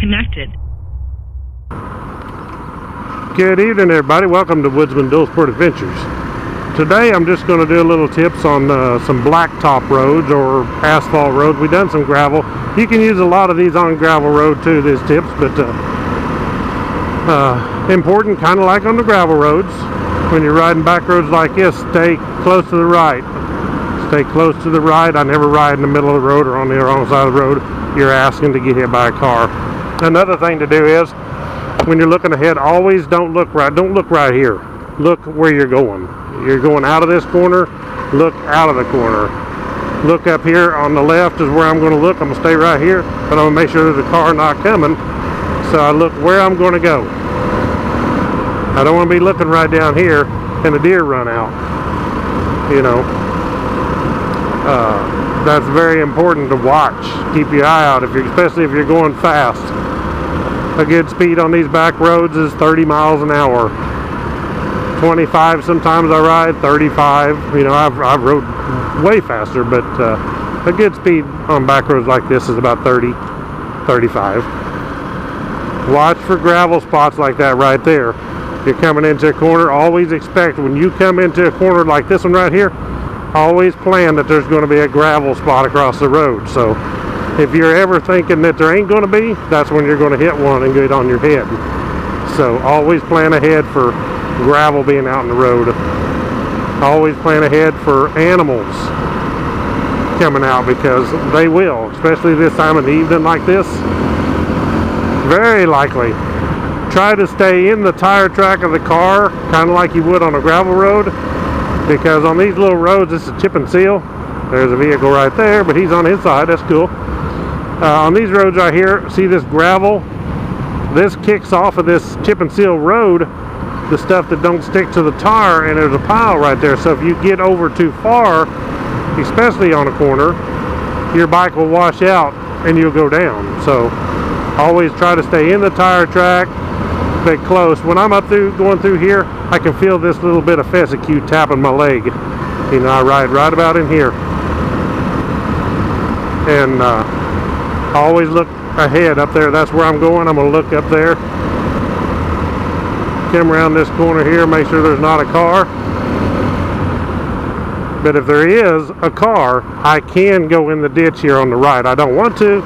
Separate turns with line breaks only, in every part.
disconnected.
Good evening, everybody. Welcome to Woodzman Dual Sport Adventures. Today I'm just going to do a little tips on some blacktop roads or asphalt roads. We've done some gravel. You can use a lot of these on gravel road too, these tips, but important, kind of like on the gravel roads. When you're riding back roads like this, stay close to the right. Stay close to the right. I never ride in the middle of the road or on the wrong side of the road. You're asking to get hit by a car. Another thing to do is, when you're looking ahead, always don't look right here. Look where you're going. You're going out of this corner, look out of the corner. Look up here on the left is where I'm going to look. I'm going to stay right here, but I'm going to make sure there's a car not coming. So I look where I'm going to go. I don't want to be looking right down here and a deer run out. You know, that's very important to watch. Keep your eye out, especially if you're going fast. A good speed on these back roads is 30 miles an hour. 25 sometimes I ride, 35. You know, I've rode way faster, but a good speed on back roads like this is about 30, 35. Watch for gravel spots like that right there. You're coming into a corner, always expect when you come into a corner like this one right here, always plan that there's going to be a gravel spot across the road. So if you're ever thinking that there ain't going to be, that's when you're going to hit one and get on your head. So always plan ahead for gravel being out in the road. Always plan ahead for animals coming out, because they will, especially this time of the evening like this. Very likely. Try to stay in the tire track of the car, kind of like you would on a gravel road, because on these little roads, it's a chip and seal. There's a vehicle right there, but he's on his side. That's cool. On these roads right here, see this gravel? This kicks off of this chip and seal road, the stuff that don't stick to the tire, and there's a pile right there. So if you get over too far, especially on a corner, your bike will wash out and you'll go down. So always try to stay in the tire track, stay close. When I'm up through, going through here, I can feel this little bit of fescue tapping my leg. You know, I ride right about in here. And always look ahead up there. That's where I'm going. I'm going to look up there. Come around this corner here, make sure there's not a car. But if there is a car, I can go in the ditch here on the right. I don't want to,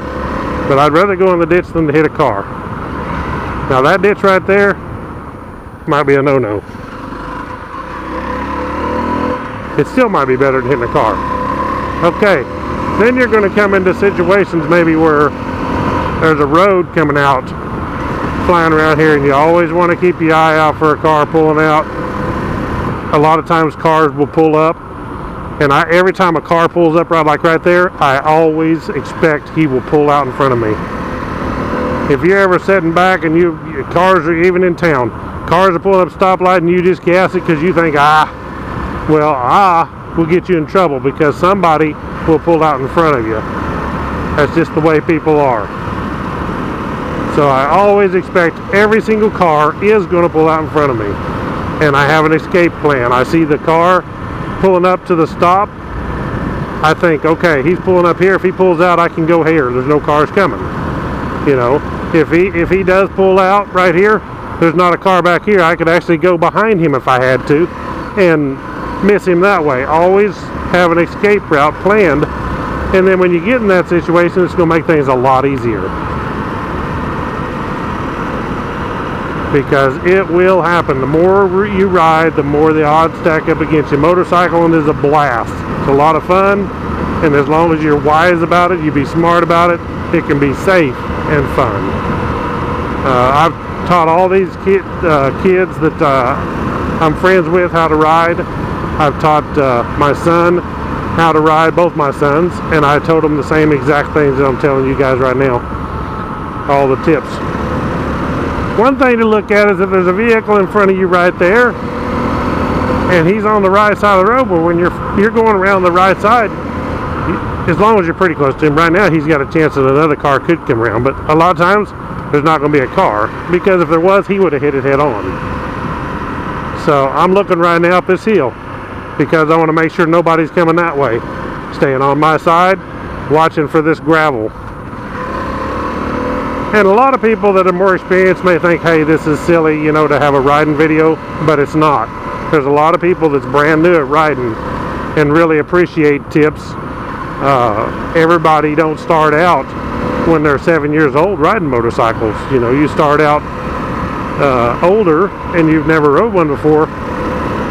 but I'd rather go in the ditch than to hit a car. Now that ditch right there might be a no-no. It still might be better than hitting a car. Okay, then you're going to come into situations maybe where there's a road coming out, flying around here, and you always want to keep your eye out for a car pulling out. A lot of times cars will pull up, and every time a car pulls up right there, I always expect he will pull out in front of me. If you're ever sitting back and cars are even in town, cars are pulling up stoplight and you just gas it because you think will get you in trouble, because somebody will pull out in front of you. That's just the way people are. So I always expect every single car is going to pull out in front of me, and I have an escape plan. I see the car pulling up to the stop. I think, okay, he's pulling up here. If he pulls out, I can go here. There's no cars coming. You know, if he does pull out right here, there's not a car back here. I could actually go behind him if I had to and miss him that way. Always have an escape route planned, and then when you get in that situation, it's going to make things a lot easier. Because it will happen. The more you ride, the more the odds stack up against you. Motorcycling is a blast. It's a lot of fun, and as long as you're wise about it, you be smart about it, it can be safe and fun. I've taught all these kids that I'm friends with how to ride. I've taught my son how to ride, both my sons, and I told them the same exact things that I'm telling you guys right now. All the tips. One thing to look at is if there's a vehicle in front of you right there, and he's on the right side of the road, but when you're going around the right side, as long as you're pretty close to him, right now he's got a chance that another car could come around, but a lot of times there's not going to be a car, because if there was, he would have hit it head on. So I'm looking right now up this hill because I want to make sure nobody's coming that way. Staying on my side, watching for this gravel. And a lot of people that are more experienced may think, hey, this is silly, you know, to have a riding video, but it's not. There's a lot of people that's brand new at riding and really appreciate tips. Everybody don't start out when they're 7 years old riding motorcycles. You know, you start out older and you've never rode one before.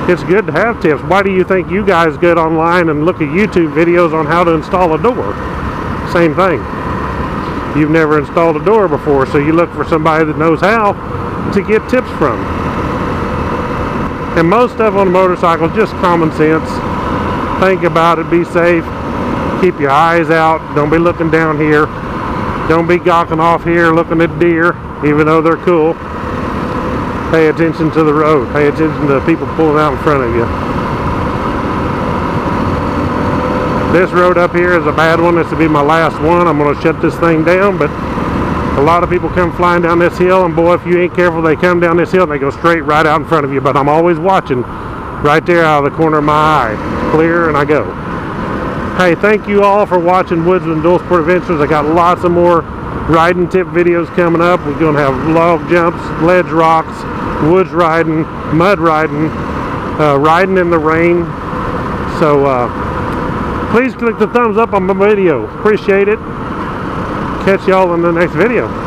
It's good to have tips. Why do you think you guys get online and look at YouTube videos on how to install a door? Same thing. You've never installed a door before, so you look for somebody that knows how to get tips from. And most stuff on a motorcycle, just common sense. Think about it, be safe, keep your eyes out, don't be looking down here, don't be gawking off here looking at deer, even though they're cool. Pay attention to the road, pay attention to the people pulling out in front of you. This road up here is a bad one. This will be my last one. I'm going to shut this thing down, but a lot of people come flying down this hill, and boy, if you ain't careful, they come down this hill and they go straight right out in front of you. But I'm always watching right there out of the corner of my eye. Clear, and I go. Hey, thank you all for watching Woodzman Dual Sport Adventures. I got lots of more riding tip videos coming up. We're going to have log jumps, ledge rocks, woods riding, mud riding, riding in the rain. So please click the thumbs up on my video. Appreciate it. Catch y'all in the next video.